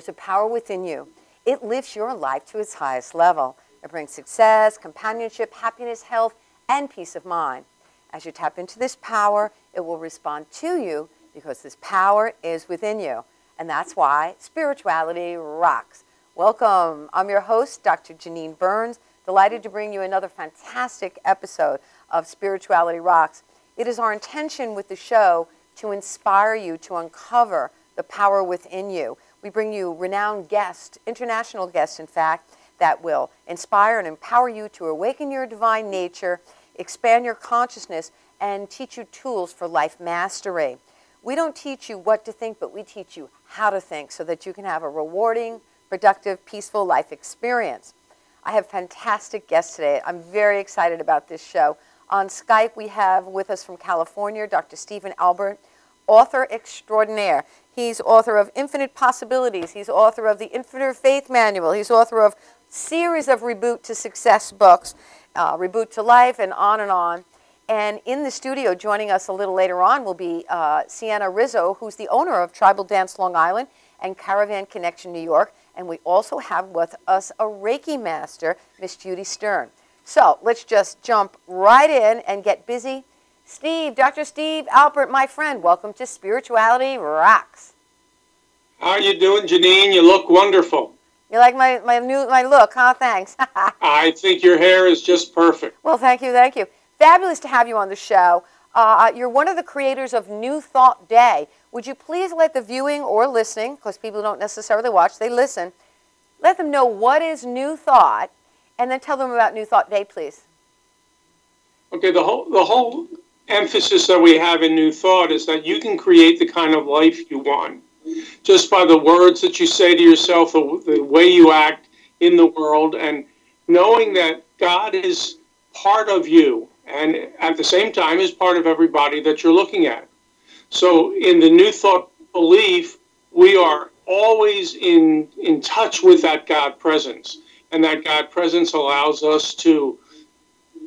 There's a power within you. It lifts your life to its highest level. It brings success, companionship, happiness, health, and peace of mind. As you tap into this power, it will respond to you because this power is within you. And that's why spirituality rocks. Welcome. I'm your host, Dr. Janine Burns. Delighted to bring you another fantastic episode of Spirituality Rocks. It is our intention with the show to inspire you to uncover the power within you. We bring you renowned guests, international guests, in fact, that will inspire and empower you to awaken your divine nature, expand your consciousness, and teach you tools for life mastery. We don't teach you what to think, but we teach you how to think so that you can have a rewarding, productive, peaceful life experience. I have fantastic guests today. I'm very excited about this show. On Skype, we have with us from California, Dr. Stephen Albert, author extraordinaire. He's author of Infinite Possibilities. He's author of the Infinite Faith Manual. He's author of series of Reboot to Success books, Reboot to Life, and on and on. And in the studio, joining us a little later on, will be Sienna Rizzo, who's the owner of Tribal Dance Long Island and Caravan Connection New York. And we also have with us a Reiki master, Miss Judy Stern. So let's just jump right in and get busy. Steve, Dr. Steve Albert, my friend, welcome to Spirituality Rocks. How are you doing, Janine? You look wonderful. You like my look, huh? Thanks. I think your hair is just perfect. Well, thank you, thank you. Fabulous to have you on the show. You're one of the creators of New Thought Day. Would you please let the viewing or listening, because people don't necessarily watch, they listen, let them know what is New Thought, and then tell them about New Thought Day, please. Okay, the whole emphasis that we have in New Thought is that you can create the kind of life you want just by the words that you say to yourself, the way you act in the world, and knowing that God is part of you and at the same time is part of everybody that you're looking at. So in the New Thought belief, we are always in touch with that God presence. And that God presence allows us to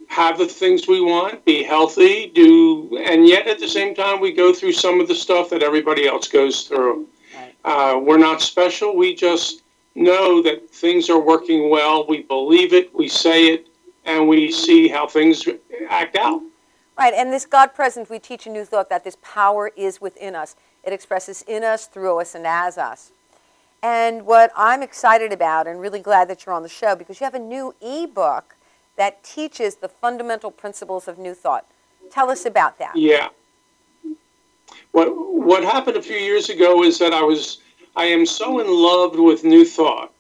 have the things we want, be healthy, and yet at the same time we go through some of the stuff that everybody else goes through. Right. We're not special. We just know that things are working well. We believe it, we say it, and we see how things act out. Right, and this God presence, we teach in New Thought that this power is within us. It expresses in us, through us, and as us. And what I'm excited about, and really glad that you're on the show, because you have a new ebook that teaches the fundamental principles of New Thought. Tell us about that. Yeah. What happened a few years ago is that I am so in love with New Thought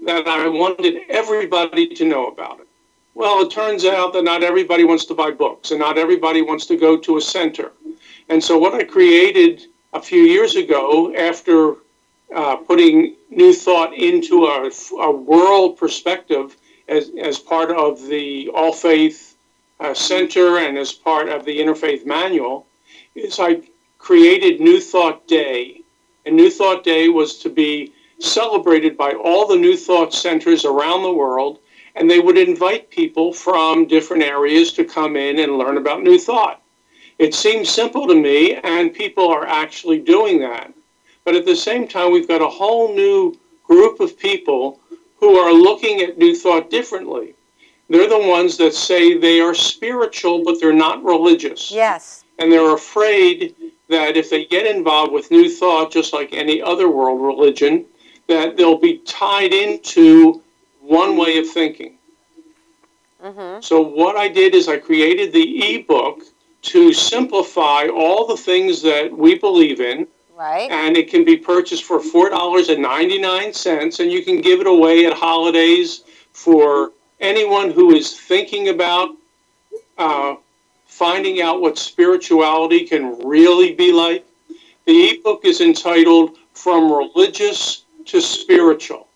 that I wanted everybody to know about it. Well, it turns out that not everybody wants to buy books, and not everybody wants to go to a center. And so what I created a few years ago, after putting New Thought into a world perspective as part of the All Faith Center and as part of the Interfaith Manual, is I created New Thought Day. And New Thought Day was to be celebrated by all the New Thought centers around the world, and they would invite people from different areas to come in and learn about New Thought. It seems simple to me, and people are actually doing that. But at the same time, we've got a whole new group of people who are looking at New Thought differently. They're the ones that say they are spiritual, but they're not religious. Yes. And they're afraid that if they get involved with New Thought, just like any other world religion, that they'll be tied into one way of thinking. Mm-hmm. So what I did is I created the ebook to simplify all the things that we believe in. Right. And it can be purchased for $4.99, and you can give it away at holidays for anyone who is thinking about finding out what spirituality can really be like. The ebook is entitled From Religious to Spiritual,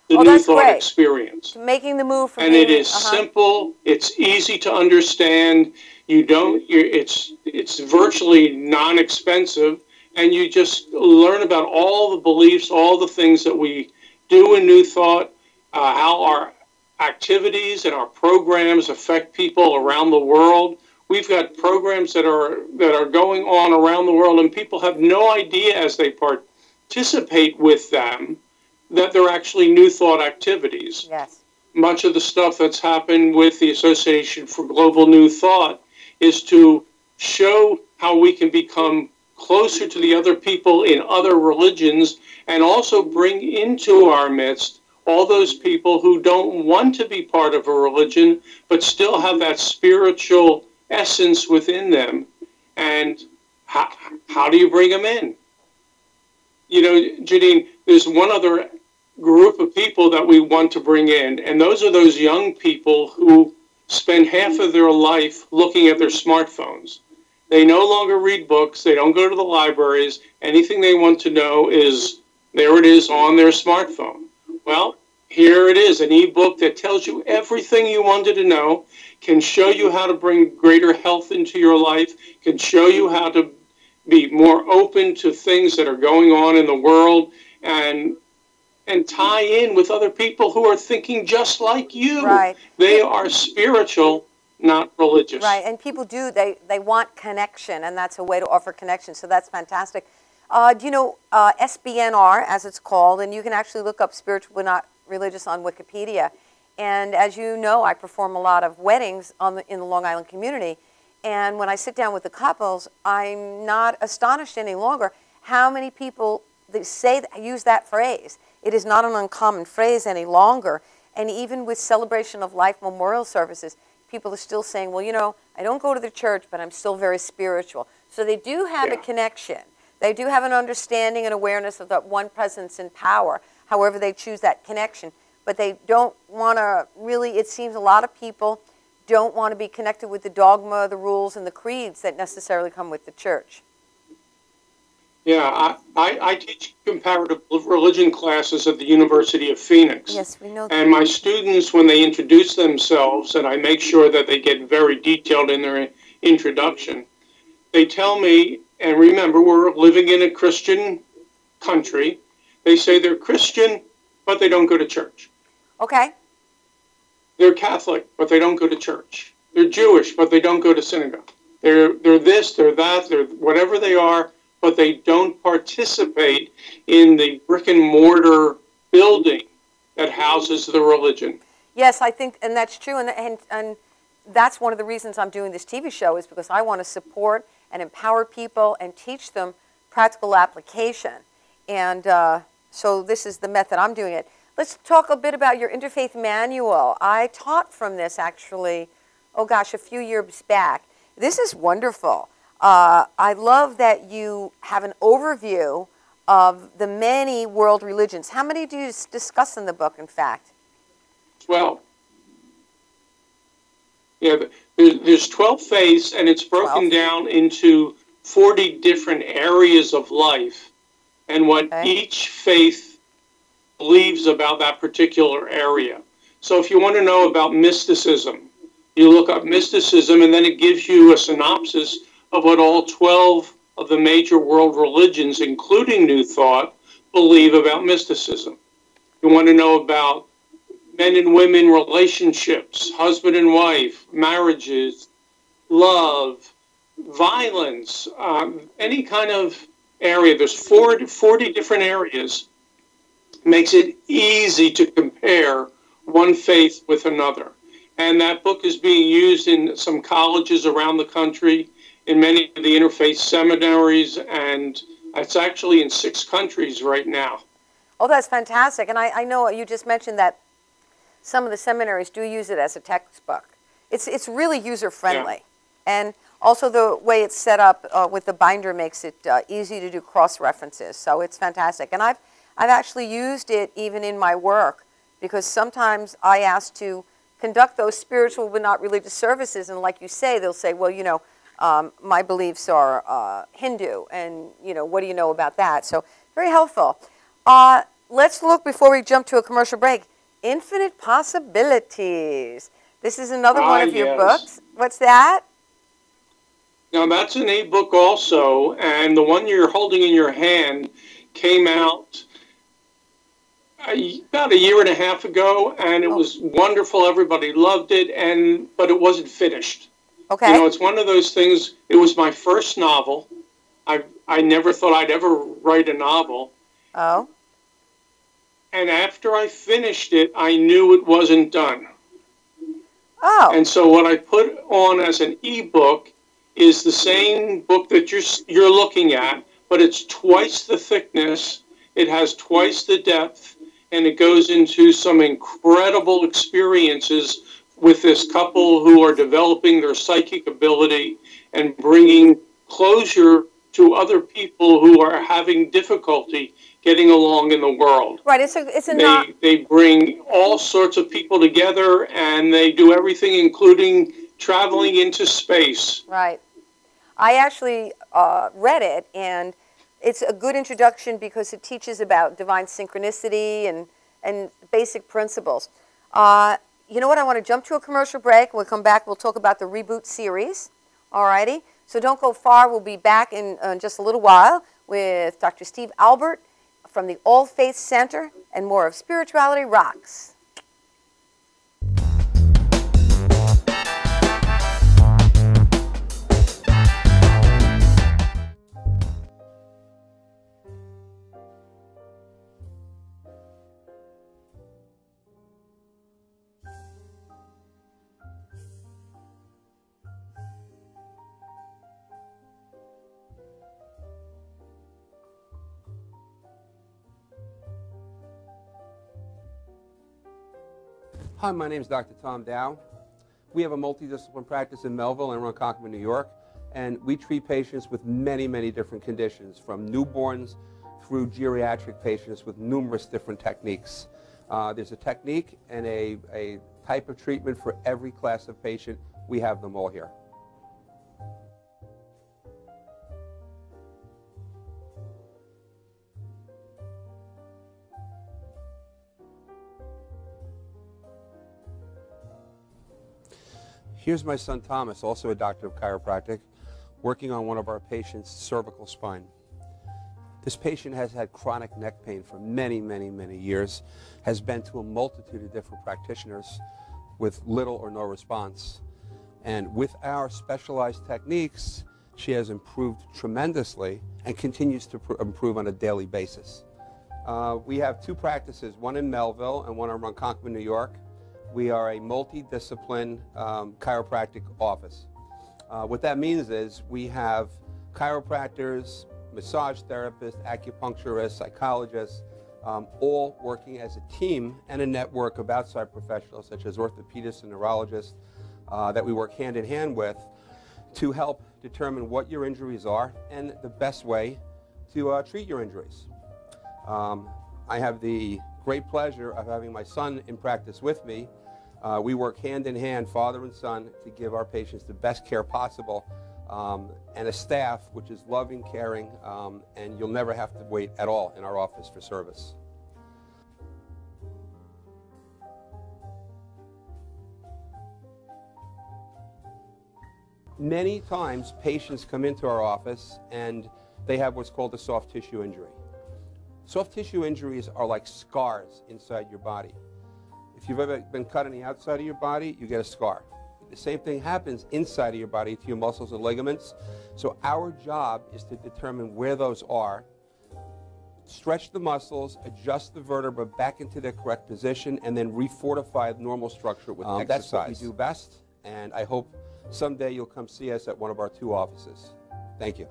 the New Thought Experience. Making the move from and it is simple, it's easy to understand, it's virtually non-expensive, and you just learn about all the beliefs, all the things that we do in New Thought, how our activities and our programs affect people around the world. We've got programs that are going on around the world, and people have no idea as they participate with them that they're actually New Thought activities. Yes. Much of the stuff that's happened with the Association for Global New Thought is to show how we can become closer to the other people in other religions, and also bring into our midst all those people who don't want to be part of a religion, but still have that spiritual essence within them. And how do you bring them in? You know, Janine, there's one other group of people that we want to bring in, and those are those young people who spend half of their life looking at their smartphones. They no longer read books. They don't go to the libraries. Anything they want to know is, there it is on their smartphone. Well, here it is, an ebook that tells you everything you wanted to know, can show you how to bring greater health into your life, can show you how to be more open to things that are going on in the world, and tie in with other people who are thinking just like you. Right. They are spiritual, not religious. Right, and people do, they want connection, and that's a way to offer connection, so that's fantastic. Do you know SBNR, as it's called, and you can actually look up spiritual but not religious on Wikipedia. And as you know, I perform a lot of weddings in the Long Island community, and when I sit down with the couples, I'm not astonished any longer how many people use that phrase. It is not an uncommon phrase any longer, and even with celebration of life memorial services, people are still saying, well, you know, I don't go to the church, but I'm still very spiritual. So they do have a connection. They do have an understanding and awareness of that one presence and power, however they choose that connection. But they don't want to really, it seems a lot of people don't want to be connected with the dogma, the rules, and the creeds that necessarily come with the church. Yeah, I teach comparative religion classes at the University of Phoenix. Yes, we know that. And my students, when they introduce themselves, and I make sure that they get very detailed in their introduction, they tell me, and remember, we're living in a Christian country, they say they're Christian, but they don't go to church. Okay. They're Catholic, but they don't go to church. They're Jewish, but they don't go to synagogue. They're this, they're that, they're whatever they are, but they don't participate in the brick and mortar building that houses the religion. Yes, I think, and that's true, and that's one of the reasons I'm doing this TV show, is because I want to support and empower people and teach them practical application. And so this is the method I'm doing it. Let's talk a bit about your interfaith manual. I taught from this actually, oh gosh, a few years back. This is wonderful. I love that you have an overview of the many world religions. How many do you discuss in the book, in fact? 12. Yeah, there's 12 faiths, and it's broken down into 40 different areas of life, and what each faith believes about that particular area. So if you want to know about mysticism, you look up mysticism, and then it gives you a synopsis of what all 12 of the major world religions, including New Thought, believe about mysticism. You want to know about men and women relationships, husband and wife, marriages, love, violence, any kind of area. There's 40 different areas. Makes it easy to compare one faith with another. And that book is being used in some colleges around the country, in many of the interfaith seminaries, and it's actually in 6 countries right now. Oh, that's fantastic. And I know you just mentioned that some of the seminaries do use it as a textbook. It's really user-friendly. Yeah. And also the way it's set up with the binder makes it easy to do cross-references. So it's fantastic. And I've actually used it even in my work, because sometimes I ask to conduct those spiritual but not religious services, and like you say, they'll say, well, you know, my beliefs are Hindu, and, you know, what do you know about that? So very helpful. Let's look, before we jump to a commercial break, Infinite Possibilities. This is another one of your books. What's that? Now, that's an e-book also, and the one you're holding in your hand came out about a year and a half ago, and it was wonderful. Everybody loved it, but it wasn't finished. Okay. You know, it's one of those things. It was my first novel. I never thought I'd ever write a novel. Oh. And after I finished it, I knew it wasn't done. Oh. And so what I put on as an ebook is the same book that you're looking at, but it's twice the thickness, it has twice the depth, and it goes into some incredible experiences with this couple who are developing their psychic ability and bringing closure to other people who are having difficulty getting along in the world. Right, They bring all sorts of people together, and they do everything, including traveling into space. Right. I actually read it, and it's a good introduction because it teaches about divine synchronicity and basic principles. You know what? I want to jump to a commercial break. When we come back, we'll talk about the Reboot series. All righty? So don't go far. We'll be back in just a little while with Dr. Steve Albert from the All Faith Center and more of Spirituality Rocks. Hi, my name is Dr. Tom Dow. We have a multidiscipline practice in Melville and Ronkonkoma, New York, and we treat patients with many, many different conditions, from newborns through geriatric patients with numerous different techniques. There's a technique and a type of treatment for every class of patient. We have them all here. Here's my son Thomas, also a doctor of chiropractic, working on one of our patients' cervical spine. This patient has had chronic neck pain for many, many, many years, has been to a multitude of different practitioners with little or no response. And with our specialized techniques, she has improved tremendously and continues to improve on a daily basis. We have two practices, one in Melville and one in Ronkonkoma, New York. We are a multidiscipline chiropractic office. What that means is we have chiropractors, massage therapists, acupuncturists, psychologists, all working as a team and a network of outside professionals such as orthopedists and neurologists that we work hand in hand with to help determine what your injuries are and the best way to treat your injuries. I have the great pleasure of having my son in practice with me. We work hand in hand, father and son, to give our patients the best care possible, and a staff which is loving, caring, and you'll never have to wait at all in our office for service. Many times patients come into our office and they have what's called a soft tissue injury. Soft tissue injuries are like scars inside your body. If you've ever been cut on the outside of your body, you get a scar. The same thing happens inside of your body to your muscles and ligaments. So our job is to determine where those are, stretch the muscles, adjust the vertebra back into their correct position, and then refortify the normal structure with exercise. That's what we do best, and I hope someday you'll come see us at one of our two offices. Thank you.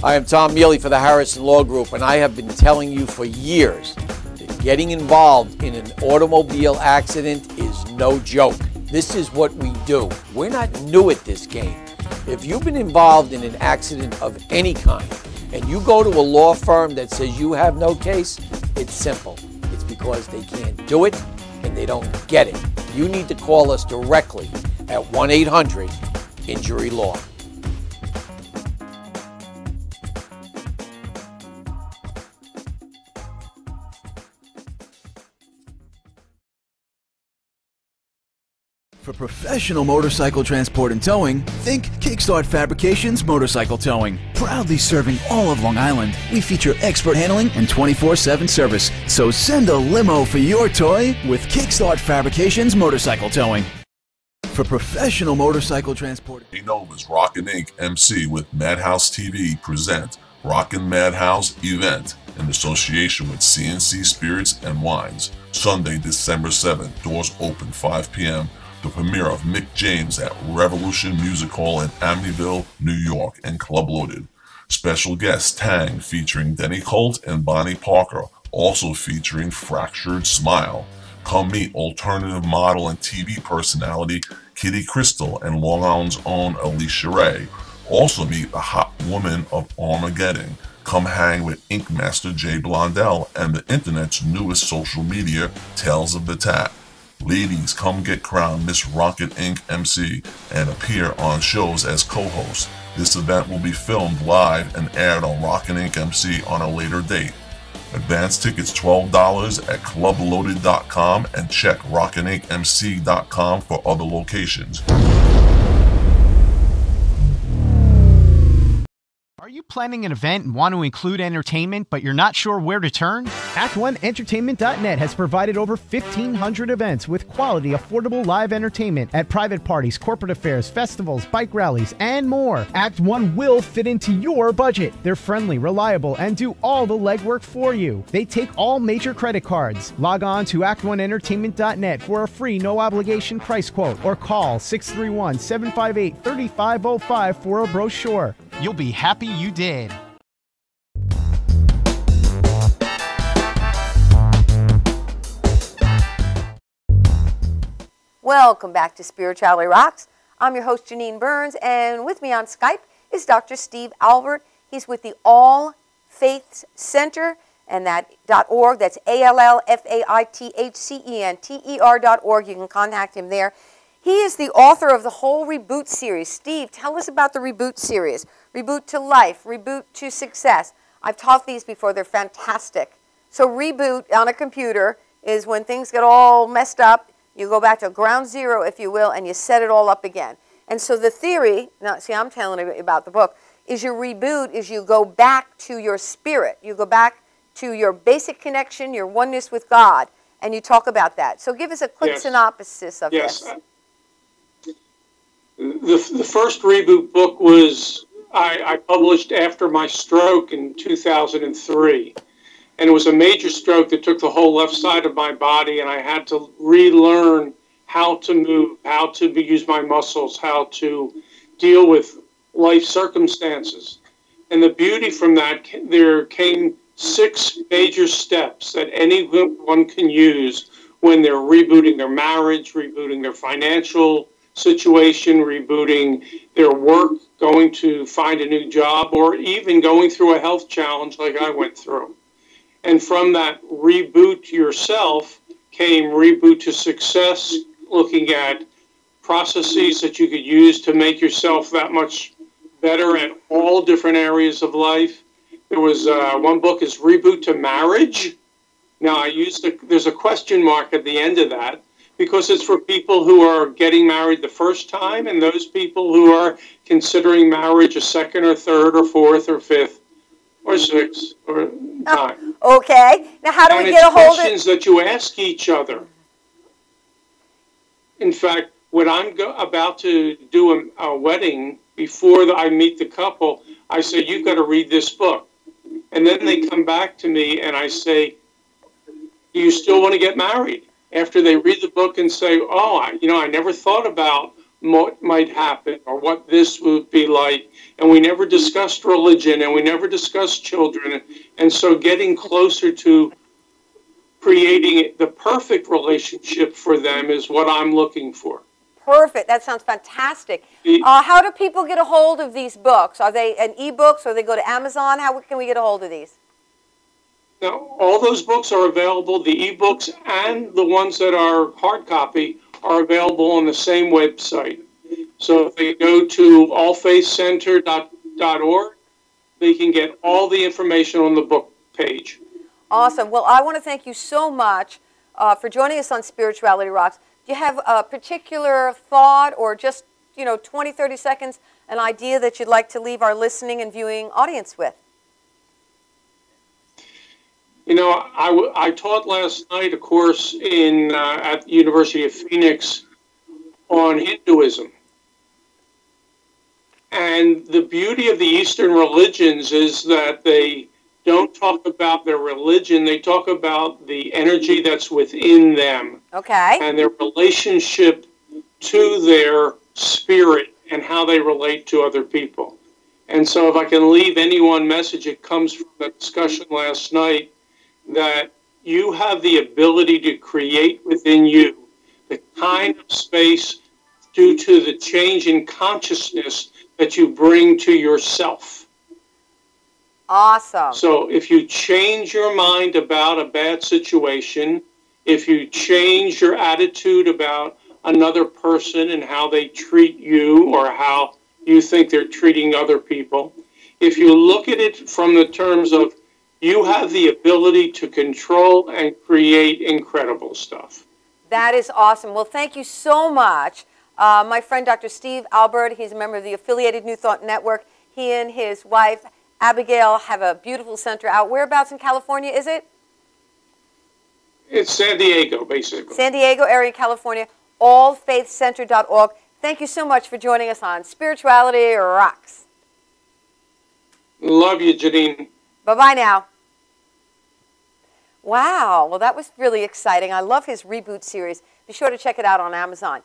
I am Tom Mealy for the Harrison Law Group, and I have been telling you for years that getting involved in an automobile accident is no joke. This is what we do. We're not new at this game. If you've been involved in an accident of any kind and you go to a law firm that says you have no case, it's simple. It's because they can't do it and they don't get it. You need to call us directly at 1-800-INJURY-LAW. For professional motorcycle transport and towing, think Kickstart Fabrications Motorcycle Towing. Proudly serving all of Long Island, we feature expert handling and 24/7 service. So send a limo for your toy with Kickstart Fabrications Motorcycle Towing. For professional motorcycle transport. Nova's Rockin' Inc. MC with Madhouse TV present Rockin' Madhouse event in association with CNC Spirits and Wines. Sunday, December 7th. Doors open 5 p.m. The premiere of Mick James at Revolution Music Hall in Amityville, New York, and Club Loaded. Special guest Tang featuring Denny Colt and Bonnie Parker, also featuring Fractured Smile. Come meet alternative model and TV personality Kitty Crystal and Long Island's own Alicia Ray. Also meet the hot woman of Armageddon. Come hang with Ink Master Jay Blondell and the internet's newest social media, Tales of the Tap. Ladies, come get crowned Miss Rocket Inc. MC and appear on shows as co-host. This event will be filmed live and aired on Rockin' Inc. MC on a later date. Advance tickets $12 at clubloaded.com and check rockinincmc.com for other locations. Are you planning an event and want to include entertainment, but you're not sure where to turn? Act1Entertainment.net has provided over 1,500 events with quality, affordable live entertainment at private parties, corporate affairs, festivals, bike rallies, and more. Act 1 will fit into your budget. They're friendly, reliable, and do all the legwork for you. They take all major credit cards. Log on to Act1Entertainment.net for a free, no-obligation price quote or call 631-758-3505 for a brochure. You'll be happy you did. Welcome back to Spirituality Rocks. I'm your host, Janine Burns, and with me on Skype is Dr. Steve Albert. He's with the All Faiths Center, and that .org. That's ALLFAITHCENTER.org. You can contact him there. He is the author of the whole Reboot series. Steve, tell us about the Reboot series. Reboot to Life, Reboot to Success. I've taught these before. They're fantastic. So reboot on a computer is when things get all messed up. You go back to ground zero, if you will, and you set it all up again. And so the theory, now see, I'm telling you about the book, is your reboot is you go back to your spirit. You go back to your basic connection, your oneness with God, and you talk about that. So give us a quick synopsis of this. The first Reboot book was I published after my stroke in 2003. And it was a major stroke that took the whole left side of my body, and I had to relearn how to move, how to use my muscles, how to deal with life circumstances. And the beauty from that, there came 6 major steps that anyone can use when they're rebooting their marriage, rebooting their financial situation, rebooting their work, going to find a new job, or even going through a health challenge like I went through. And from that reboot yourself came Reboot to Success, looking at processes that you could use to make yourself that much better at all different areas of life. There was one book is Reboot to Marriage. Now there's a question mark at the end of that because it's for people who are getting married the first time and those people who are considering marriage a second or third or fourth or fifth or sixth or time. Okay. Now how do we get a hold of it? Questions that you ask each other. In fact, when I'm about to do a wedding, before I meet the couple, I say, you've got to read this book. And then they come back to me and I say, do you still want to get married? After they read the book and say, oh, I never thought about what might happen or what this would be like. And we never discussed religion and we never discussed children. And so getting closer to creating the perfect relationship for them is what I'm looking for. Perfect. That sounds fantastic. How do people get a hold of these books? Are they an e-books or they go to Amazon? How can we get a hold of these? Now, all those books are available. The e-books and the ones that are hard copy are available on the same website. So if they go to allfaithcenter.org, they can get all the information on the book page. Awesome. Well, I want to thank you so much for joining us on Spirituality Rocks. Do you have a particular thought or just, 20, 30 seconds, an idea that you'd like to leave our listening and viewing audience with? I taught last night a course at the University of Phoenix on Hinduism. And the beauty of the Eastern religions is that they don't talk about their religion, they talk about the energy that's within them. Okay. And their relationship to their spirit and how they relate to other people. And so if I can leave any one message, it comes from the discussion last night, that you have the ability to create within you the kind of space due to the change in consciousness that you bring to yourself. Awesome. So if you change your mind about a bad situation, if you change your attitude about another person and how they treat you or how you think they're treating other people, if you look at it from the terms of you have the ability to control and create incredible stuff. That is awesome. Well, thank you so much. My friend, Dr. Steve Albert, he's a member of the affiliated New Thought Network. He and his wife, Abigail, have a beautiful center out. Whereabouts in California is it? It's San Diego, basically. San Diego area, California, allfaithcenter.org. Thank you so much for joining us on Spirituality Rocks. Love you, Janine. Bye-bye now. Wow, well, that was really exciting. I love his reboot series. Be sure to check it out on Amazon.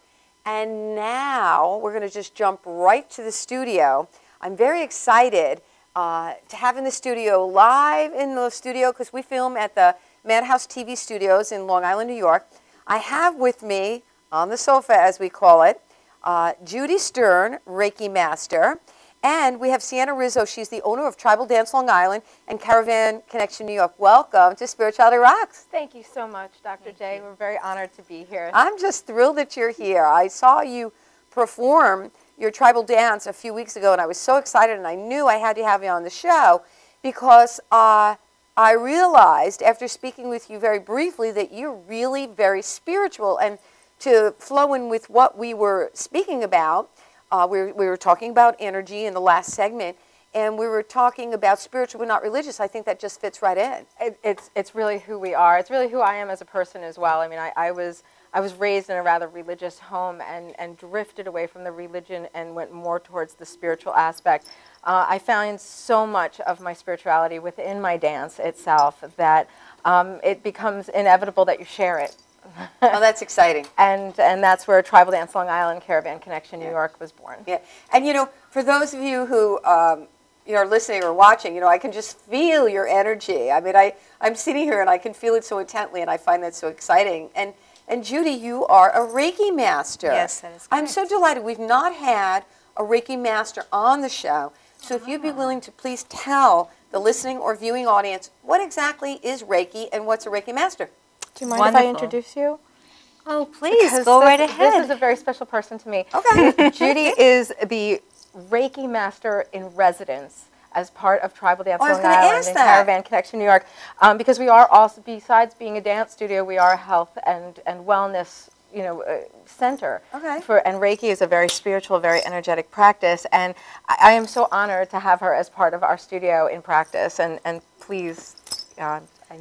And now we're going to just jump right to the studio. I'm very excited to have in the studio, live in the studio, because we film at the Madhouse TV studios in Long Island, New York. I have with me, on the sofa as we call it, Judy Stern, Reiki Master. And we have Sienna Rizzo. She's the owner of Tribal Dance Long Island and Caravan Connection New York. Welcome to Spirituality Rocks. Thank you so much, Dr. J. We're very honored to be here. I'm just thrilled that you're here. I saw you perform your tribal dance a few weeks ago, and I was so excited, and I knew I had to have you on the show because I realized after speaking with you very briefly that you're really very spiritual. And to flow in with what we were speaking about, we were talking about energy in the last segment, and we were talking about spiritual but not religious. I think that just fits right in. It's really who we are. It's really who I am as a person as well. I mean, I was raised in a rather religious home and drifted away from the religion and went more towards the spiritual aspect. I found so much of my spirituality within my dance itself that it becomes inevitable that you share it. Oh, that's exciting. And that's where Tribal Dance Long Island Caravan Connection New York was born. Yeah, and for those of you who are listening or watching, I can just feel your energy. I mean, I'm sitting here and I can feel it so intently, and I find that so exciting. And Judy, you are a Reiki master. Yes, that is correct. I'm so delighted. We've not had a Reiki master on the show, so if you'd be willing to please tell the listening or viewing audience what exactly is Reiki and what's a Reiki master. Do you mind if I introduce you? Oh, please, go right ahead. This is a very special person to me. Okay. Judy is the Reiki Master in residence as part of Tribal Dance Long Island and Caravan Connection New York. Because we are also, besides being a dance studio, we are a health and wellness center. Okay. And Reiki is a very spiritual, very energetic practice. And I am so honored to have her as part of our studio in practice. And please,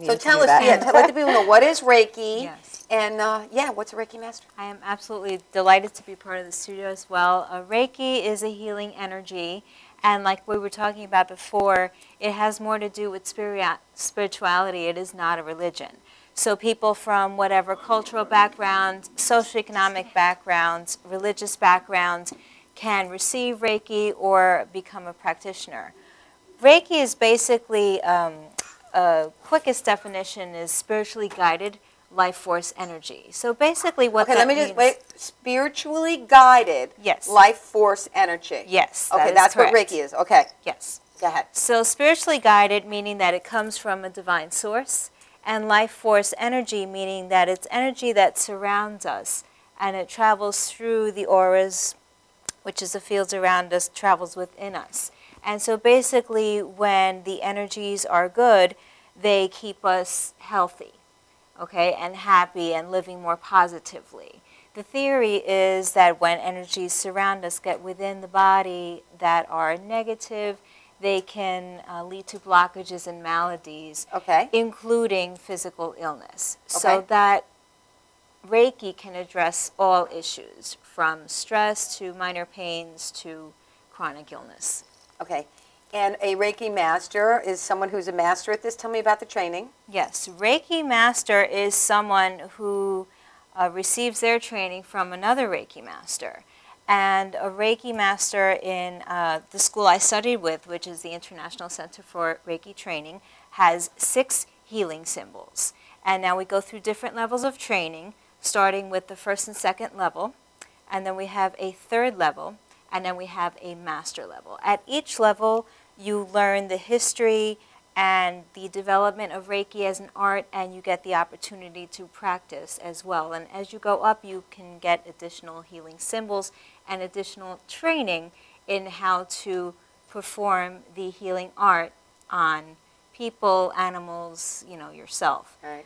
so tell us, let the people know what is Reiki, Yes. and what's a Reiki master? I am absolutely delighted to be part of the studio as well. Reiki is a healing energy, and like we were talking about before, it has more to do with spirituality. It is not a religion. So people from whatever cultural background, socioeconomic backgrounds, religious backgrounds can receive Reiki or become a practitioner. Reiki is basically quickest definition is spiritually guided life force energy. So basically what that means... Spiritually guided life force energy. Yes, okay, that's correct. What Reiki is. Okay. Yes. Go ahead. So spiritually guided, meaning that it comes from a divine source, and life force energy, meaning that it's energy that surrounds us, and it travels through the auras, which is the fields around us, travels within us. And so basically when the energies are good, they keep us healthy, okay, and happy and living more positively. The theory is that when energies surround us, get within the body that are negative, they can lead to blockages and maladies, including physical illness. So that Reiki can address all issues, from stress to minor pains to chronic illness. Okay. And a Reiki master is someone who's a master at this. Tell me about the training. Yes. Reiki master is someone who receives their training from another Reiki master. And a Reiki master in the school I studied with, which is the International Center for Reiki Training, has 6 healing symbols. And now we go through different levels of training, starting with the 1st and 2nd level, and then we have a 3rd level, and then we have a master level. At each level, you learn the history and the development of Reiki as an art, and you get the opportunity to practice as well. And as you go up, you can get additional healing symbols and additional training in how to perform the healing art on people, animals, you know, yourself. Right.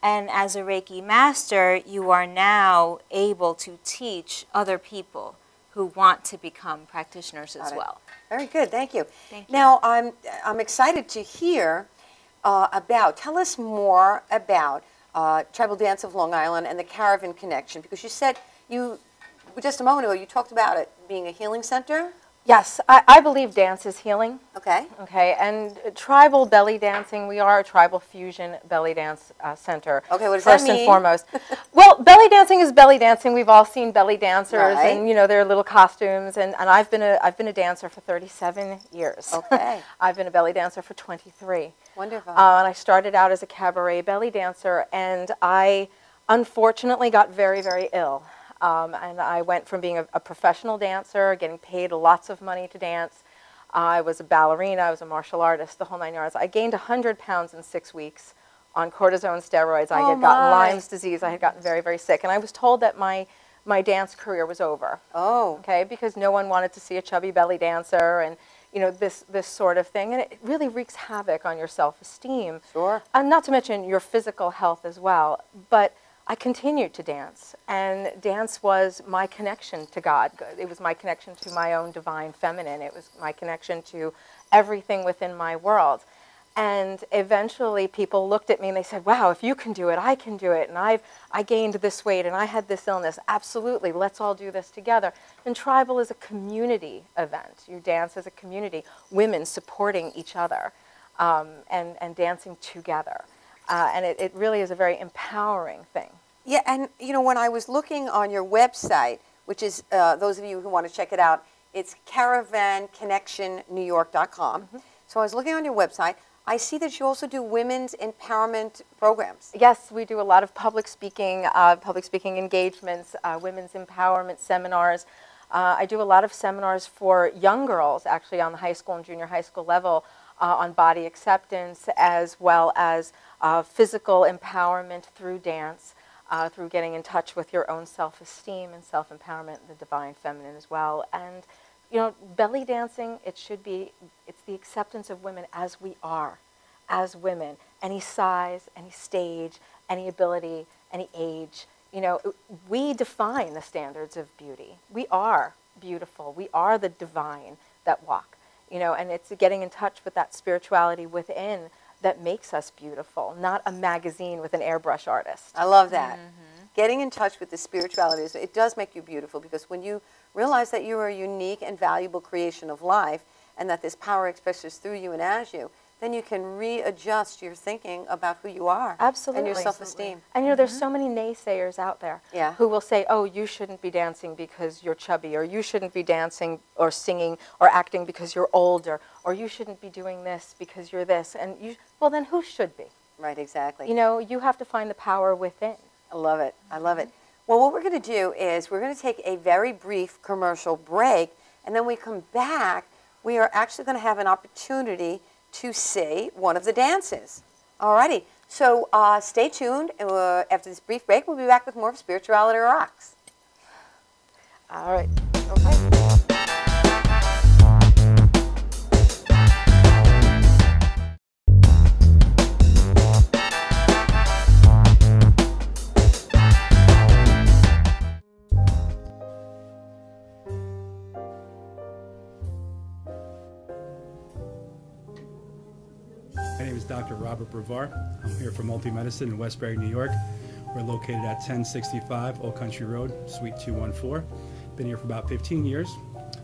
And as a Reiki master, you are now able to teach other people who want to become practitioners as well. Very good, thank you. Thank you. Now, I'm excited to hear tell us more about Tribal Dance of Long Island and the Caravan Connection, because you said, just a moment ago, you talked about it being a healing center. Yes, I believe dance is healing. Okay. Okay, and tribal belly dancing, we are a tribal fusion belly dance center. Okay, what does that mean? First and foremost. Well, belly dancing is belly dancing. We've all seen belly dancers, and you know, their little costumes. And I've been a dancer for 37 years. Okay. I've been a belly dancer for 23. Wonderful. And I started out as a cabaret belly dancer, and I unfortunately got very, very ill. And I went from being a professional dancer, getting paid lots of money to dance. I was a ballerina, I was a martial artist, the whole 9 yards. I gained 100 pounds in 6 weeks on cortisone steroids. I had gotten Lyme's disease. I had gotten very, very sick. And I was told that my dance career was over. Oh. Okay, because no one wanted to see a chubby belly dancer and, you know, this sort of thing. And it really wreaks havoc on your self-esteem. Sure. And not to mention your physical health as well. But I continued to dance, and dance was my connection to God. It was my connection to my own divine feminine. It was my connection to everything within my world. And eventually people looked at me and they said, wow, if you can do it, I can do it. And I gained this weight and I had this illness. Absolutely, let's all do this together. And tribal is a community event. You dance as a community, women supporting each other and dancing together. And it really is a very empowering thing. Yeah, and you know, when I was looking on your website, which is, those of you who want to check it out, it's caravanConnectionNewYork.com. So I was looking on your website. I see that you also do women's empowerment programs. Yes, we do a lot of public speaking engagements, women's empowerment seminars. I do a lot of seminars for young girls, actually on the high school and junior high school level, on body acceptance, as well as physical empowerment through dance, through getting in touch with your own self-esteem and self-empowerment, the divine feminine as well. And, you know, belly dancing, it's the acceptance of women as we are, as women. Any size, any stage, any ability, any age. You know, we define the standards of beauty. We are beautiful. We are the divine that walk. You know, and it's getting in touch with that spirituality within that makes us beautiful, not a magazine with an airbrush artist. I love that. Getting in touch with the spirituality, it does make you beautiful, because when you realize that you are a unique and valuable creation of life, and that this power expresses through you and as you, then you can readjust your thinking about who you are. Absolutely. And your self-esteem. And you know, there's so many naysayers out there who will say, oh, you shouldn't be dancing because you're chubby, or you shouldn't be dancing or singing or acting because you're older, or you shouldn't be doing this because you're this. And well, then who should be? Right, exactly. You know, you have to find the power within. I love it. I love it. Well, what we're going to do is we're going to take a very brief commercial break, and then we come back, we are actually going to have an opportunity to see one of the dances. Alrighty, so stay tuned. After this brief break, we'll be back with more of Spirituality Rocks. All right. Okay. My name is Dr. Robert Brevard. I'm here for Multi-Medicine in Westbury, New York. We're located at 1065 Old Country Road, Suite 214. Been here for about 15 years.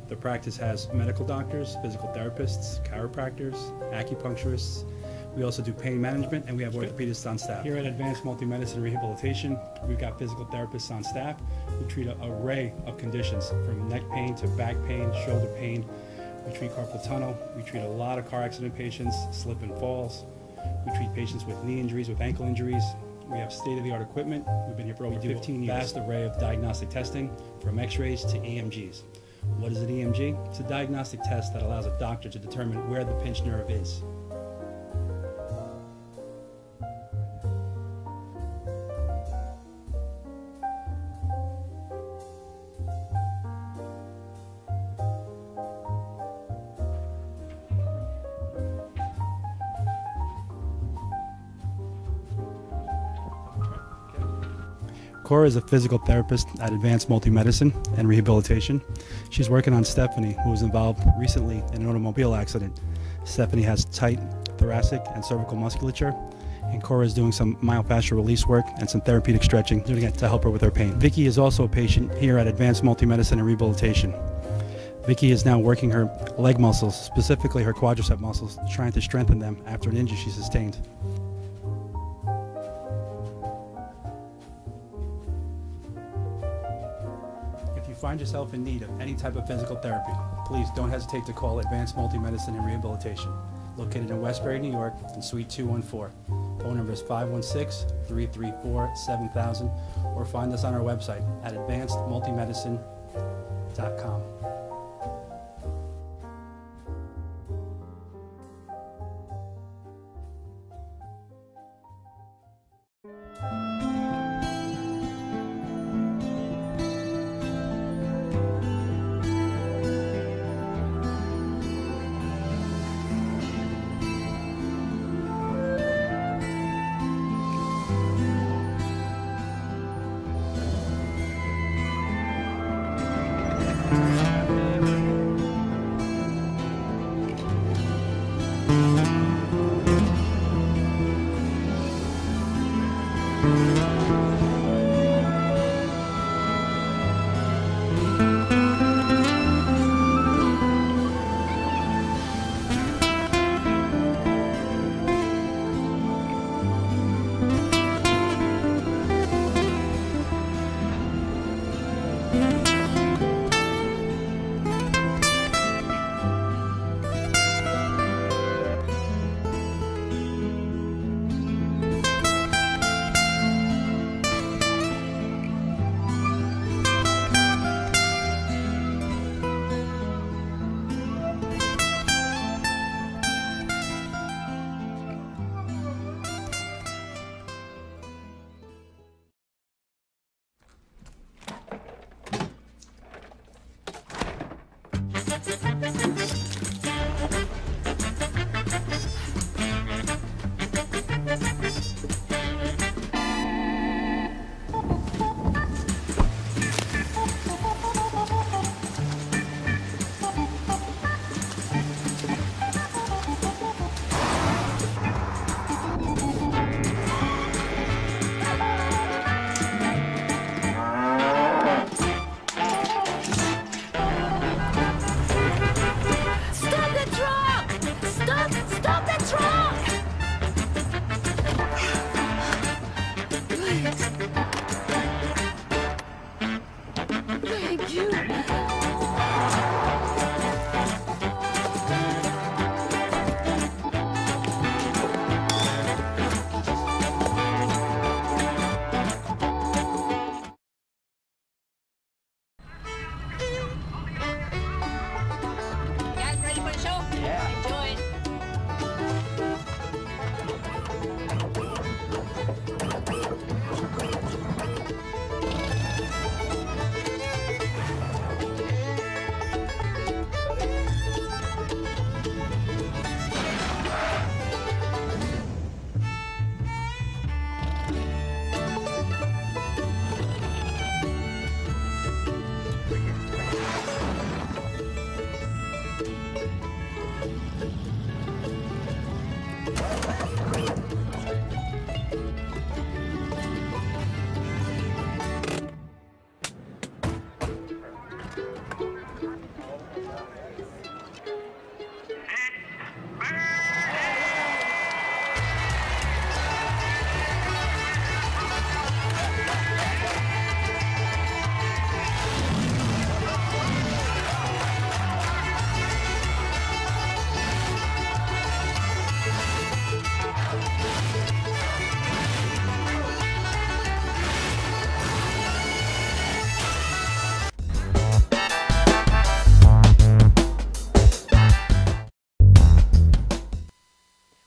The practice has medical doctors, physical therapists, chiropractors, acupuncturists. We also do pain management, and we have orthopedists on staff. Here at Advanced Multi-Medicine Rehabilitation, we've got physical therapists on staff who treat an array of conditions, from neck pain to back pain, shoulder pain. We treat carpal tunnel. We treat a lot of car accident patients, slip and falls. We treat patients with knee injuries, with ankle injuries. We have state-of-the-art equipment. We've been here for over 15 years. Vast array of diagnostic testing, from x-rays to EMGs. What is an EMG? It's a diagnostic test that allows a doctor to determine where the pinched nerve is. Cora is a physical therapist at Advanced Multi-Medicine and Rehabilitation. She's working on Stephanie, who was involved recently in an automobile accident. Stephanie has tight thoracic and cervical musculature, and Cora is doing some myofascial release work and some therapeutic stretching to help her with her pain. Vicky is also a patient here at Advanced Multi-Medicine and Rehabilitation. Vicky is now working her leg muscles, specifically her quadricep muscles, trying to strengthen them after an injury she sustained. If you find yourself in need of any type of physical therapy, please don't hesitate to call Advanced Multi-Medicine and Rehabilitation, located in Westbury, New York, in Suite 214. Phone number is 516-334-7000, or find us on our website at advancedmultimedicine.com. Stop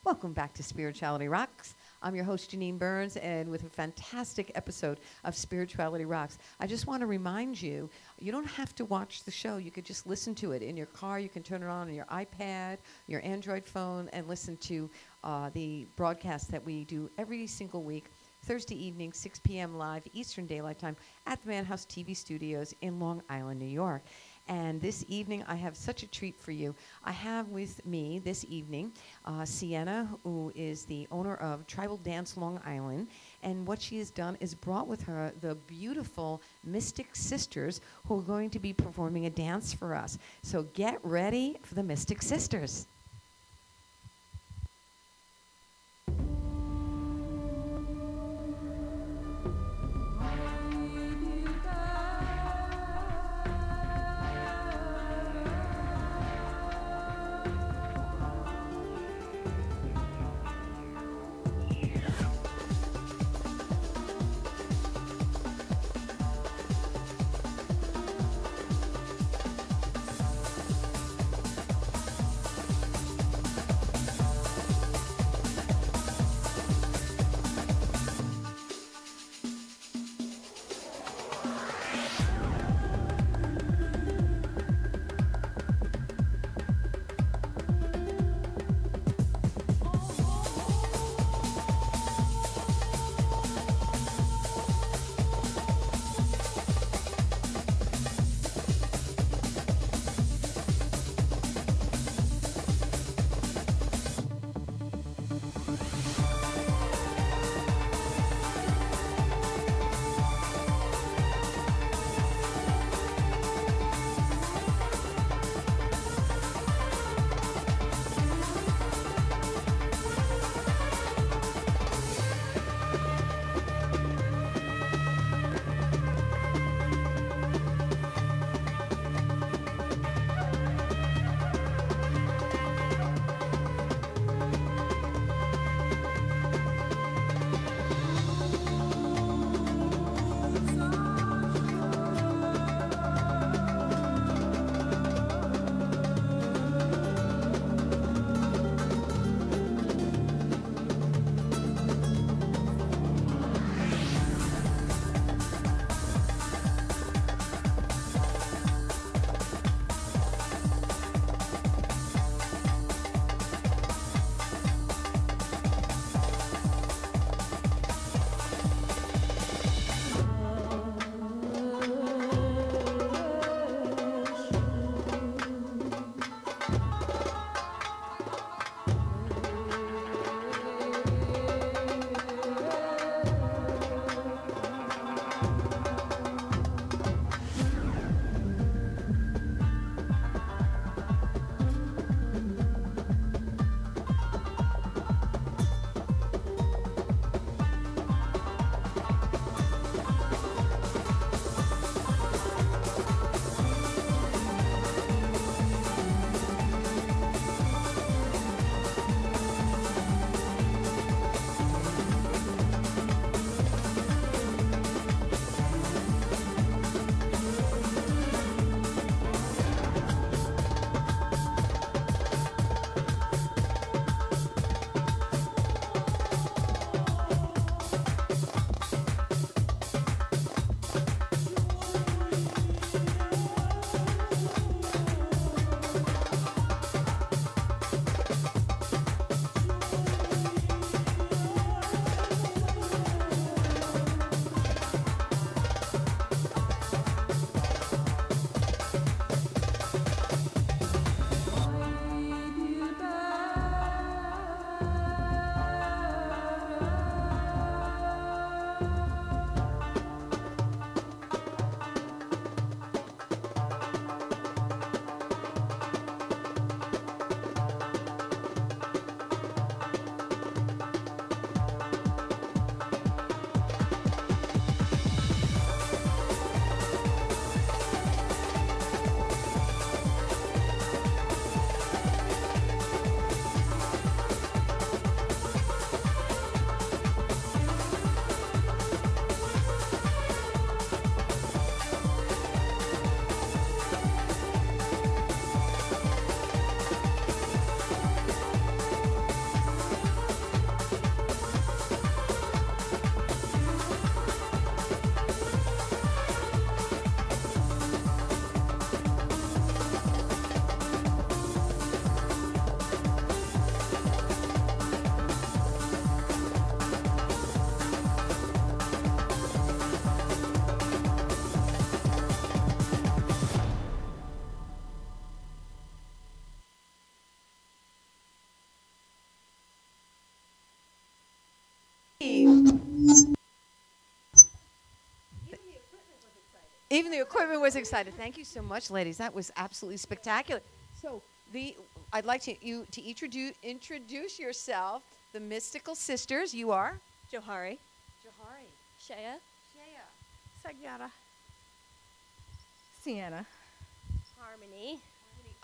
Welcome back to Spirituality Rocks. I'm your host, Janine Burns, and with a fantastic episode of Spirituality Rocks. I just want to remind you, you don't have to watch the show. You could just listen to it in your car. You can turn it on your iPad, your Android phone, and listen to the broadcast that we do every single week, Thursday evening, 6 p.m. live Eastern Daylight Time at the Madhouse TV studios in Long Island, New York. And this evening, I have such a treat for you. I have with me this evening Sienna, who is the owner of Tribal Dance Long Island. And what she has done is brought with her the beautiful Mystic Sisters, who are going to be performing a dance for us. So get ready for the Mystic Sisters. Even the equipment was excited. Thank you so much, ladies. That was absolutely spectacular. So I'd like you to introduce yourself. The Mystical Sisters. You are Johari. Shea. Sagyara. Sienna. Harmony.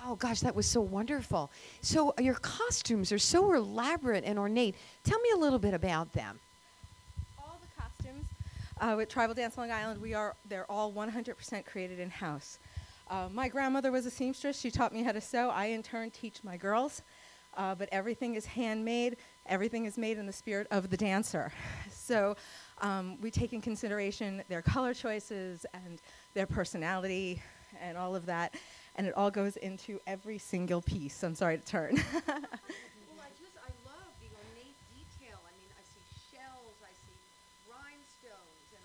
Oh gosh, that was so wonderful. So your costumes are so elaborate and ornate. Tell me a little bit about them. All the costumes with Tribal Dance Long Island, they're all 100% created in-house. My grandmother was a seamstress. She taught me how to sew. I, in turn, teach my girls. But everything is handmade. Everything is made in the spirit of the dancer. So we take in consideration their color choices and their personality and all of that. And it all goes into every single piece. I'm sorry to turn. Well, I love the ornate detail. I mean, I see shells, I see rhinestones, and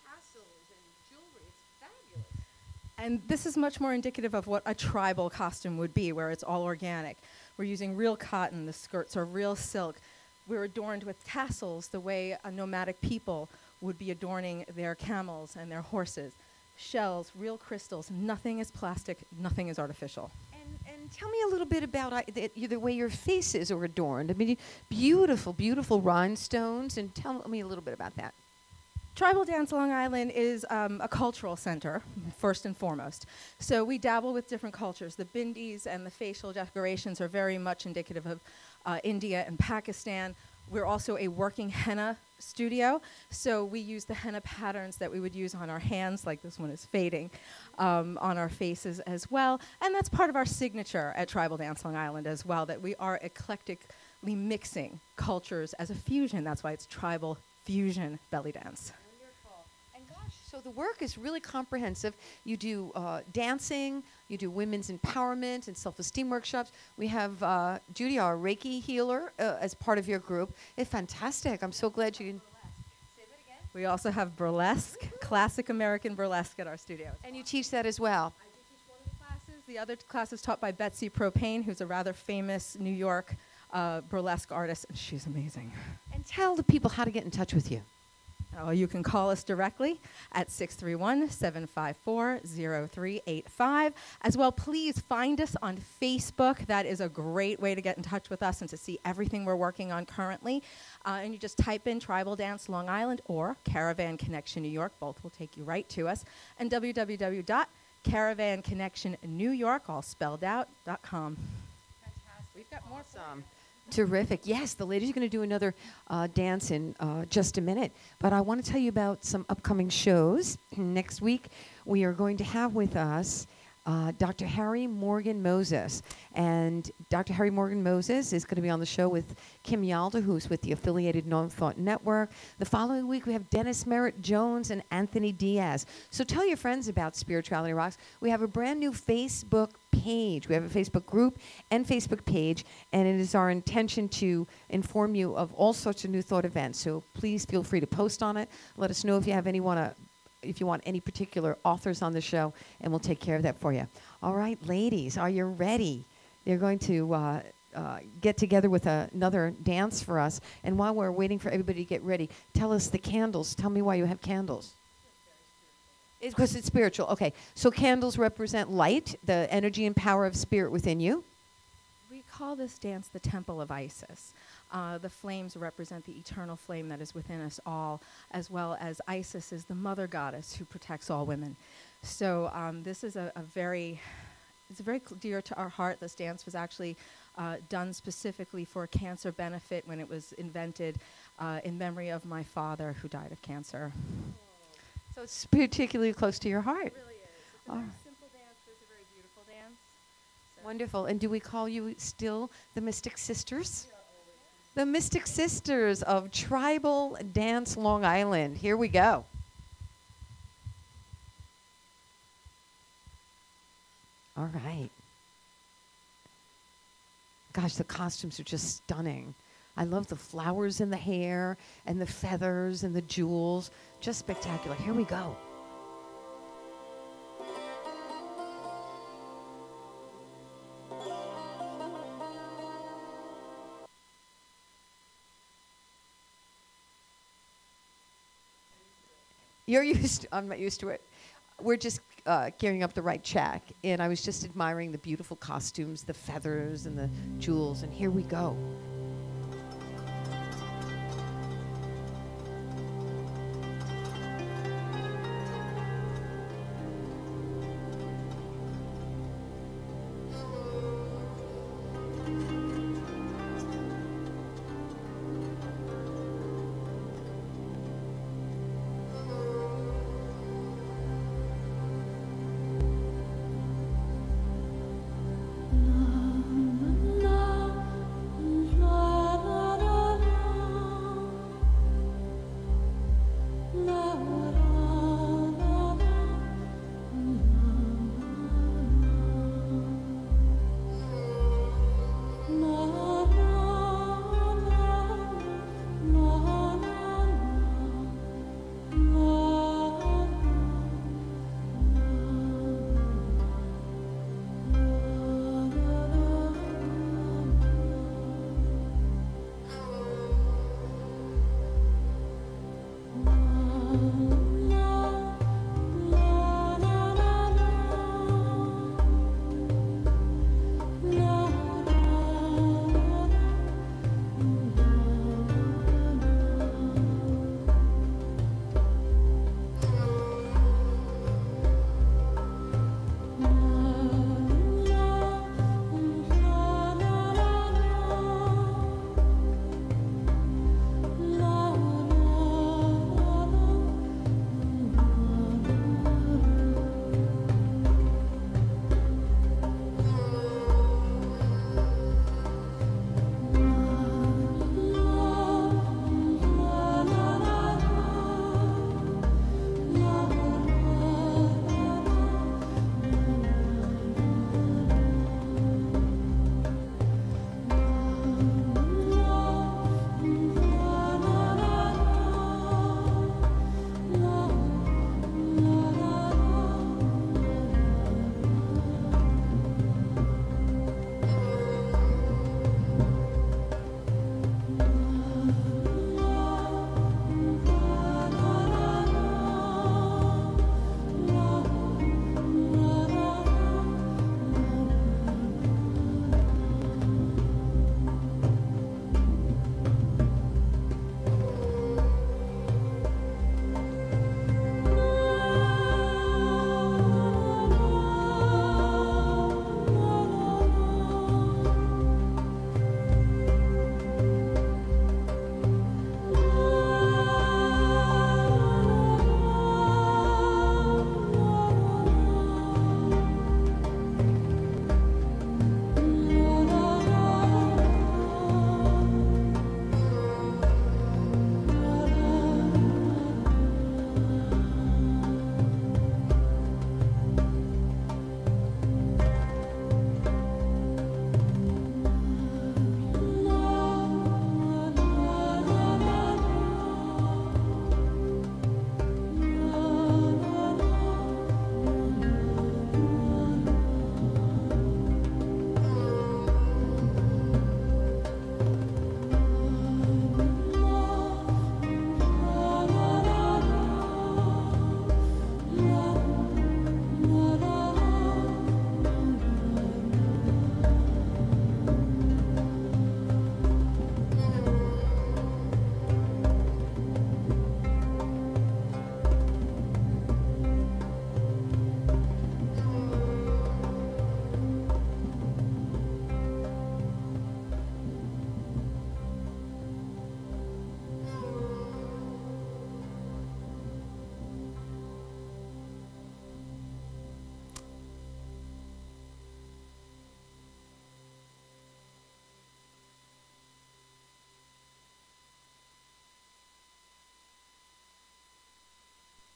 tassels and jewelry. It's fabulous. And this is much more indicative of what a tribal costume would be, where it's all organic. We're using real cotton. The skirts are real silk. We're adorned with tassels the way a nomadic people would be adorning their camels and their horses. Shells, real crystals. Nothing is plastic. Nothing is artificial. And tell me a little bit about the way your faces are adorned. I mean, beautiful, beautiful rhinestones. And tell me a little bit about that. Tribal Dance Long Island is a cultural center, first and foremost. So we dabble with different cultures. The bindis and the facial decorations are very much indicative of India and Pakistan. We're also a working henna studio, so we use the henna patterns that we would use on our hands, like this one is fading, on our faces as well. And that's part of our signature at Tribal Dance Long Island as well, that we are eclectically mixing cultures as a fusion. That's why it's tribal fusion belly dance. So the work is really comprehensive. You do dancing, you do women's empowerment and self-esteem workshops. We have Judy, our Reiki healer, as part of your group. It's fantastic. I'm so glad you can. Say that again. We also have burlesque, classic American burlesque at our studio. And you teach that as well. I do teach one of the classes. The other class is taught by Betsy Propane, who's a rather famous New York burlesque artist, and she's amazing. And tell the people how to get in touch with you. You can call us directly at 631-754-0385. As well, please find us on Facebook. That is a great way to get in touch with us and to see everything we're working on currently. And you just type in Tribal Dance Long Island or Caravan Connection New York. Both will take you right to us. And www.caravanConnectionNewYork, all spelled out, .com. Fantastic. We've got more. Awesome. Terrific. Yes, the ladies are going to do another dance in just a minute. But I want to tell you about some upcoming shows. Next week, we are going to have with us Dr. Harry Morgan Moses. And Dr. Harry Morgan Moses is going to be on the show with Kim Yalda, who's with the affiliated No Thought Network. The following week, we have Dennis Merritt Jones and Anthony Diaz. So tell your friends about Spirituality Rocks. We have a brand new Facebook page. We have a Facebook group and Facebook page, and it is our intention to inform you of all sorts of New Thought events. So please feel free to post on it. Let us know if you have if you want any particular authors on the show, and we'll take care of that for you. All right, ladies, are you ready? They're going to get together with another dance for us. And while we're waiting for everybody to get ready, tell us the candles. Tell me why you have candles. It's because it's spiritual. Okay, so candles represent light, the energy and power of spirit within you. We call this dance the Temple of Isis. The flames represent the eternal flame that is within us all, as well as Isis is the mother goddess who protects all women. So this is it's very dear to our heart. This dance was actually done specifically for cancer benefit when it was invented in memory of my father who died of cancer. So it's particularly close to your heart. It really is. It's a very simple dance, but it's a very beautiful dance. So Wonderful. And do we call you still the Mystic Sisters? The Mystic Sisters of Tribal Dance Long Island. Here we go. All right. Gosh, the costumes are just stunning. I love the flowers in the hair and the feathers and the jewels. Just spectacular. Here we go. You're used to, I'm not used to it. We're just gearing up the right check, and I was just admiring the beautiful costumes, the feathers and the jewels, and here we go.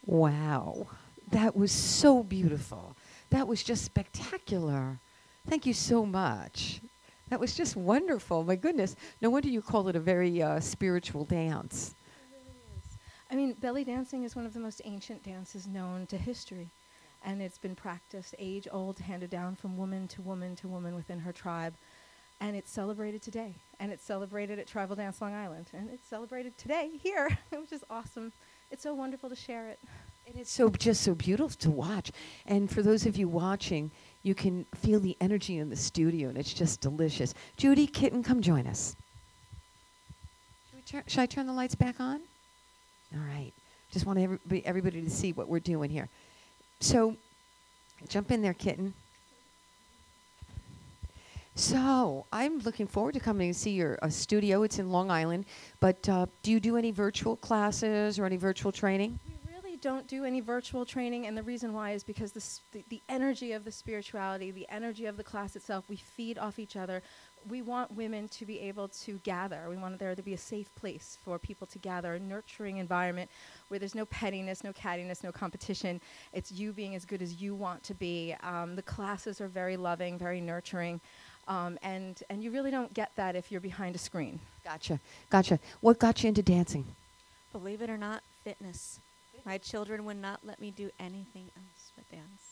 Wow, that was so beautiful. That was just spectacular. Thank you so much. That was just wonderful. My goodness. No wonder you call it a very spiritual dance. It really is. I mean, belly dancing is one of the most ancient dances known to history. And it's been practiced age-old, handed down from woman to woman to woman within her tribe. And it's celebrated today. And it's celebrated at Tribal Dance Long Island. And it's celebrated today here, which is awesome. it's so wonderful to share it. And it's just so beautiful to watch. And for those of you watching, you can feel the energy in the studio, and it's just delicious. Judy, Kitten, come join us. Should I turn the lights back on? All right. Just want everybody to see what we're doing here. So, jump in there, Kitten. So, I'm looking forward to coming and see your studio. It's in Long Island. But do you do any virtual classes or any virtual training? We really don't do any virtual training, and the reason why is because the energy of the spirituality, the energy of the class itself, we feed off each other. We want women to be able to gather. We want there to be a safe place for people to gather, a nurturing environment where there's no pettiness, no cattiness, no competition. It's you being as good as you want to be. The classes are very loving, very nurturing, and you really don't get that if you're behind a screen. Gotcha. What got you into dancing? Believe it or not, fitness. My children would not let me do anything else but dance.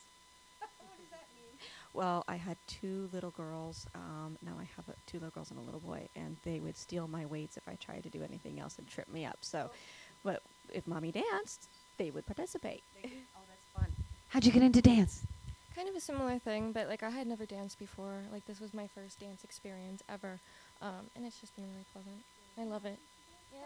Well, I had 2 little girls. Now I have 2 little girls and a little boy, and they would steal my weights if I tried to do anything else and trip me up. So, but if Mommy danced, they would participate. Oh, that's fun. How'd you get into dance? Kind of a similar thing, but like I had never danced before. Like this was my first dance experience ever, and it's just been really pleasant. I love it. Yeah.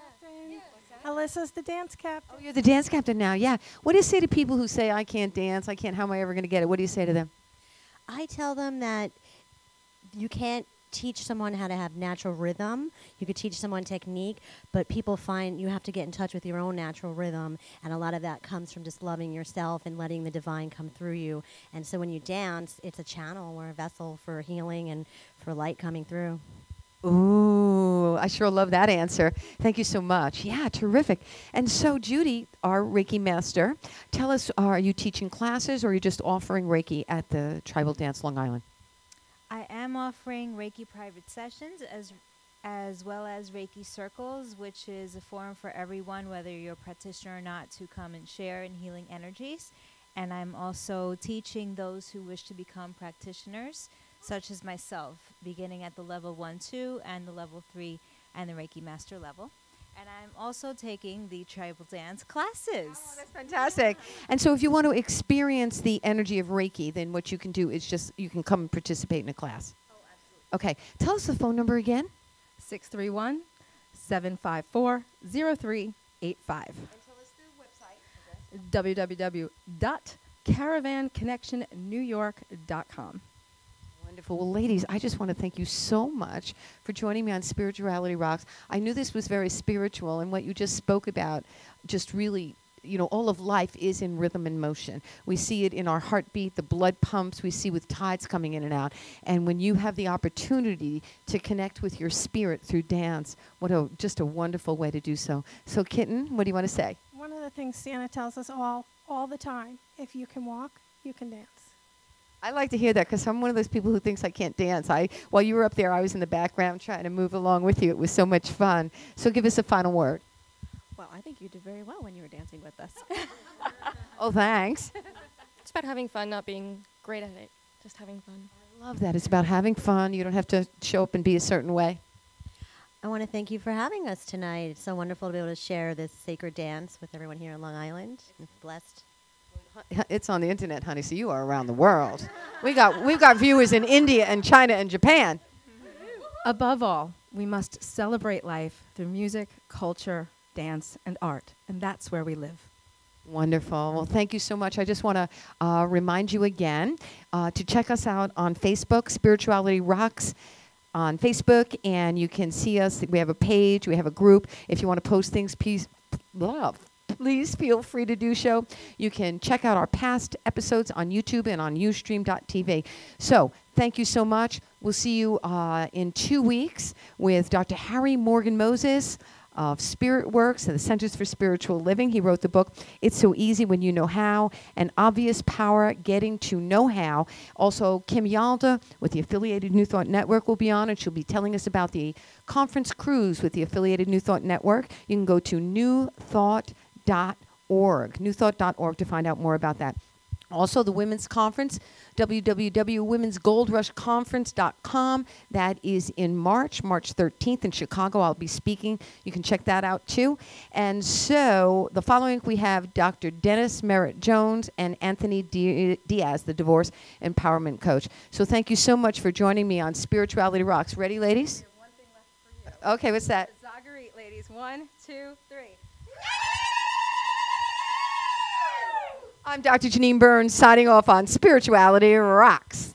Alyssa's the dance captain. Oh, you're the dance captain now. Yeah. What do you say to people who say, "I can't dance. I can't. How am I ever going to get it?" What do you say to them? I tell them that you can't teach someone how to have natural rhythm. You could teach someone technique, but people find you have to get in touch with your own natural rhythm, and a lot of that comes from just loving yourself and letting the divine come through you. And so when you dance, it's a channel or a vessel for healing and for light coming through. Ooh, I sure love that answer. Thank you so much. Yeah, terrific. And so, Judy, our Reiki master, tell us, are you teaching classes or are you just offering Reiki at the Tribal Dance Long Island? I am offering Reiki private sessions as well as Reiki circles, which is a forum for everyone, whether you're a practitioner or not, to come and share in healing energies. And I'm also teaching those who wish to become practitioners, such as myself, beginning at the level 1, 2, and the level 3, and the Reiki master level. And I'm also taking the tribal dance classes. Oh, that's fantastic. And so if you want to experience the energy of Reiki, then what you can do is just, you can come and participate in a class. Oh, absolutely. Okay. Tell us the phone number again. 631-754-0385. And tell us the website. www.caravanconnectionnewyork.com. Wonderful. Well, ladies, I just want to thank you so much for joining me on Spirituality Rocks. I knew this was very spiritual, and what you just spoke about just really, you know, all of life is in rhythm and motion. We see it in our heartbeat, the blood pumps, we see with tides coming in and out. And when you have the opportunity to connect with your spirit through dance, just a wonderful way to do so. So, Kitten, what do you want to say? One of the things Santa tells us all the time, if you can walk, you can dance. I like to hear that because I'm one of those people who thinks I can't dance. While you were up there, I was in the background trying to move along with you. It was so much fun. So give us a final word. Well, I think you did very well when you were dancing with us. Oh, thanks. It's about having fun, not being great at it. Just having fun. I love that. It's about having fun. You don't have to show up and be a certain way. I want to thank you for having us tonight. It's so wonderful to be able to share this sacred dance with everyone here in Long Island. I'm blessed. It's on the internet, honey, so you are around the world. We've got viewers in India and China and Japan. Above all, we must celebrate life through music, culture, dance, and art. And that's where we live. Wonderful. Well, thank you so much. I just want to remind you again to check us out on Facebook, Spirituality Rocks on Facebook, and you can see us. We have a page. We have a group. If you want to post things, please feel free to do so. You can check out our past episodes on YouTube and on Ustream.tv. So thank you so much. We'll see you in 2 weeks with Dr. Harry Morgan Moses of Spirit Works and the Centers for Spiritual Living. He wrote the book, It's So Easy When You Know How, and Obvious Power, Getting to Know How. Also, Kim Yalda with the Affiliated New Thought Network will be on, and she'll be telling us about the conference cruise with the Affiliated New Thought Network. You can go to newthought.org to find out more about that. Also, the Women's Conference, www.womensgoldrushconference.com. That is in March 13th in Chicago. I'll be speaking. You can check that out too. And so the following week we have Dr. Dennis Merritt Jones and Anthony Diaz, the divorce empowerment coach. So thank you so much for joining me on Spirituality Rocks. Ready, ladies? One thing left for you. Okay, what's that? Zagarit, ladies. 1, 2, 3. I'm Dr. Janine Burns signing off on Spirituality Rocks.